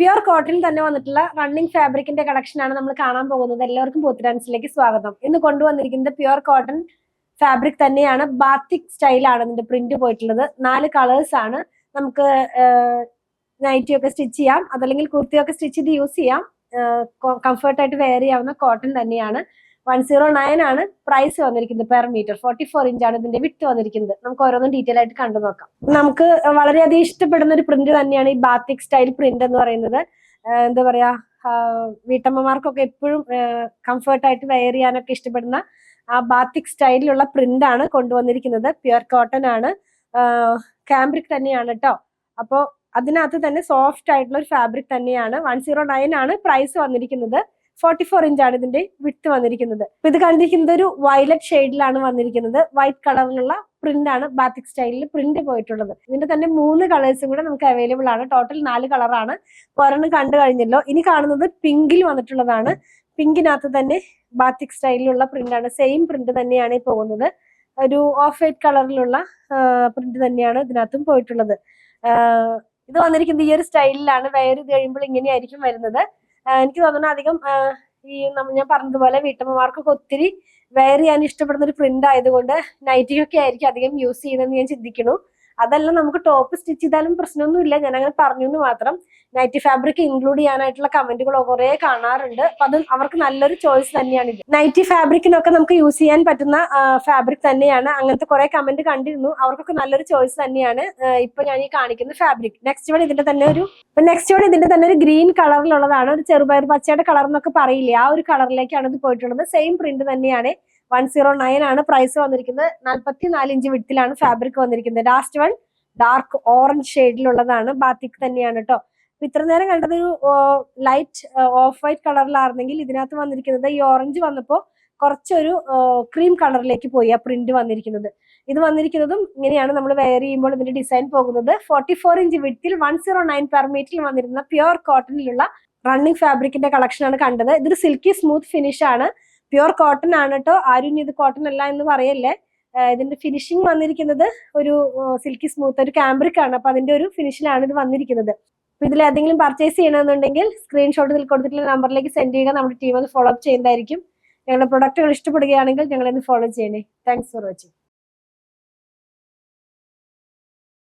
Pure cotton തന്നെ വന്നിട്ടുള്ള running ഫാബ്രിക്കിന്റെ collection ആണ് നമ്മൾ കാണാൻ പോകുന്നത്. എല്ലാവർക്കും പോത്തിഡാൻസിലേക്ക് സ്വാഗതം. ഇന്ന് കൊണ്ടുവന്നിരിക്കുന്നത് പ്യുർ കോട്ടൺ ഫാബ്രിക് തന്നെയാണ്. ബാത്തിക് സ്റ്റൈലാണ് ഇതിന്റെ പ്രിന്റ് പോയിട്ടുള്ളത്. 4 കളേഴ്സ് ആണ്. നമുക്ക് നൈറ്റി ഒക്കെ സ്റ്റിച്ച് ചെയ്യാം, അതല്ലെങ്കിൽ കുർത്തിയൊക്കെ സ്റ്റിച്ച് ചെയ്ത് യൂസ് ചെയ്യാം. കംഫർട്ടായിട്ട് വെയർ ചെയ്യാവുന്ന കോട്ടൺ തന്നെയാണ്. 109 ആണ് പ്രൈസ് വന്നിരിക്കുന്നത് പെർ മീറ്റർ. 44 ഇഞ്ചാണ് ഇതിന്റെ വിട്ട് വന്നിരിക്കുന്നത്. നമുക്ക് ഓരോന്നും ഡീറ്റെയിൽ ആയിട്ട് കണ്ടു നോക്കാം. നമുക്ക് വളരെയധികം ഇഷ്ടപ്പെടുന്ന ഒരു പ്രിന്റ് തന്നെയാണ് ഈ ബാത്തിക് സ്റ്റൈൽ പ്രിന്റ് എന്ന് പറയുന്നത്. എന്താ പറയാ, വീട്ടമ്മമാർക്കൊക്കെ എപ്പോഴും കംഫർട്ടായിട്ട് വെയർ ചെയ്യാനൊക്കെ ഇഷ്ടപ്പെടുന്ന ആ ബാത്തിക് സ്റ്റൈലിലുള്ള പ്രിന്റ് ആണ് കൊണ്ടുവന്നിരിക്കുന്നത്. പ്യുർ കോട്ടൺ ആണ്, കാംബ്രിക് തന്നെയാണ് കേട്ടോ. അപ്പോ അതിനകത്ത് തന്നെ സോഫ്റ്റ് ആയിട്ടുള്ള ഒരു ഫാബ്രിക് തന്നെയാണ്. 109 ആണ് പ്രൈസ് വന്നിരിക്കുന്നത്. 44 ഇഞ്ചാണ് ഇതിന്റെ വിഡ്ത്ത് വന്നിരിക്കുന്നത്. അപ്പൊ ഇത് കണ്ടിരിക്കുന്നത് ഒരു വയലറ്റ് ഷെയ്ഡിലാണ് വന്നിരിക്കുന്നത്. വൈറ്റ് കളറിലുള്ള പ്രിന്റ് ആണ് ബാത്തിക് സ്റ്റൈലിൽ പ്രിന്റ് പോയിട്ടുള്ളത്. ഇതിന്റെ തന്നെ 3 കളേഴ്സും കൂടെ നമുക്ക് അവൈലബിൾ ആണ്. ടോട്ടൽ 4 കളറാണ്. ഒരെണ്ണം കണ്ടു കഴിഞ്ഞല്ലോ. ഇനി കാണുന്നത് പിങ്കിൽ വന്നിട്ടുള്ളതാണ്. പിങ്കിനകത്ത് തന്നെ ബാത്തിക് സ്റ്റൈലിലുള്ള പ്രിന്റ് ആണ്. സെയിം പ്രിന്റ് തന്നെയാണ് ഈ പോകുന്നത്. ഒരു ഓഫ് വൈറ്റ് കളറിലുള്ള പ്രിന്റ് തന്നെയാണ് ഇതിനകത്തും പോയിട്ടുള്ളത്. ഇത് വന്നിരിക്കുന്നത് ഈ ഒരു സ്റ്റൈലിലാണ്. വെയർ ചെയ്ത് കഴിയുമ്പോൾ ഇങ്ങനെയായിരിക്കും വരുന്നത്. എനിക്ക് തോന്നുന്നു അധികം ഈ ഞാൻ പറഞ്ഞതുപോലെ വീട്ടമ്മമാർക്കൊക്കെ ഒത്തിരി വെയർ ചെയ്യാൻ ഇഷ്ടപ്പെടുന്ന ഒരു പ്രിന്റ് ആയതുകൊണ്ട് നൈറ്റിയൊക്കെ ആയിരിക്കും അധികം യൂസ് ചെയ്യുന്നതെന്ന് ഞാൻ ചിന്തിക്കുന്നു. അതല്ല, നമുക്ക് ടോപ്പ് സ്റ്റിച്ച് ചെയ്താലും പ്രശ്നമൊന്നുമില്ല. ഞാൻ അങ്ങനെ പറഞ്ഞു എന്ന് മാത്രം. നൈറ്റി ഫാബ്രിക് ഇൻക്ലൂഡ് ചെയ്യാനായിട്ടുള്ള കമന്റുകൾ കുറെ കാണാറുണ്ട്. അപ്പൊ അത് അവർക്ക് നല്ലൊരു ചോയ്സ് തന്നെയാണ് ഇത്. നൈറ്റി ഫാബ്രിക്കിനൊക്കെ നമുക്ക് യൂസ് ചെയ്യാൻ പറ്റുന്ന ഫാബ്രിക് തന്നെയാണ്. അങ്ങനത്തെ കുറെ കമന്റ് കണ്ടിരുന്നു. അവർക്കൊക്കെ നല്ലൊരു ചോയ്സ് തന്നെയാണ് ഇപ്പൊ ഞാൻ ഈ കാണിക്കുന്ന ഫാബ്രിക്. നെക്സ്റ്റ് വൺ ഇതിന്റെ തന്നെ ഒരു ഗ്രീൻ കളറിലുള്ളതാണ്. ഒരു ചെറുപയർ പച്ചയുടെ കളർ എന്നൊക്കെ പറയില്ലേ, ആ ഒരു കളറിലേക്കാണ് ഇത് പോയിട്ടുള്ളത്. സെയിം പ്രിന്റ് തന്നെയാണ്. 109 ആണ് പ്രൈസ് വന്നിരിക്കുന്നത്. 44 ഇഞ്ച് വിഡ്ത്തിലാണ് ഫാബ്രിക് വന്നിരിക്കുന്നത്. ലാസ്റ്റ് വൺ ഡാർക്ക് ഓറഞ്ച് ഷെയ്ഡിലുള്ളതാണ്. ബാത്തിക് തന്നെയാണ് കേട്ടോ. അപ്പൊ ഇത്ര നേരം കണ്ടത് ഒരു ലൈറ്റ് ഓഫ് വൈറ്റ് കളറിലായിരുന്നെങ്കിൽ ഇതിനകത്ത് വന്നിരിക്കുന്നത് ഈ ഓറഞ്ച് വന്നപ്പോ കുറച്ചൊരു ക്രീം കളറിലേക്ക് പോയി ആ പ്രിന്റ് വന്നിരിക്കുന്നത്. ഇത് വന്നിരിക്കുന്നതും ഇങ്ങനെയാണ് നമ്മൾ വെയർ ചെയ്യുമ്പോൾ ഇതിന്റെ ഡിസൈൻ പോകുന്നത്. 44 ഇഞ്ച് വിഡ്ത്തിൽ 109 പെർ മീറ്ററിൽ വന്നിരുന്ന പ്യുർ കോട്ടണിലുള്ള റണ്ണിങ് ഫാബ്രിക്കിന്റെ കളക്ഷൻ ആണ് കണ്ടത്. ഇതൊരു സിൽക്കി സ്മൂത്ത് ഫിനിഷ് ആണ്. പ്യുർ കോട്ടൺ ആണ് കേട്ടോ. ആരും ഇത് കോട്ടൺ അല്ല എന്ന് പറയല്ലേ. ഇതിന്റെ ഫിനിഷിംഗ് വന്നിരിക്കുന്നത് ഒരു സിൽക്കി സ്മൂത്ത്, ഒരു കാംബ്രിക് ആണ്. അപ്പൊ അതിന്റെ ഒരു ഫിനിഷിലാണ് ഇത് വന്നിരിക്കുന്നത്. അപ്പൊ ഇതിൽ ഏതെങ്കിലും പർച്ചേസ് ചെയ്യണമെന്നുണ്ടെങ്കിൽ സ്ക്രീൻഷോട്ട് ഇതിൽ കൊടുത്തിട്ടുള്ള നമ്പറിലേക്ക് സെൻഡ് ചെയ്യുക. നമ്മുടെ ടീം അത് ഫോളോ അപ്പ് ചെയ്യുന്നതായിരിക്കും. ഞങ്ങളുടെ പ്രൊഡക്റ്റുകൾ ഇഷ്ടപ്പെടുകയാണെങ്കിൽ ഞങ്ങളെ ഫോളോ ചെയ്യണേ. Thanks for watching.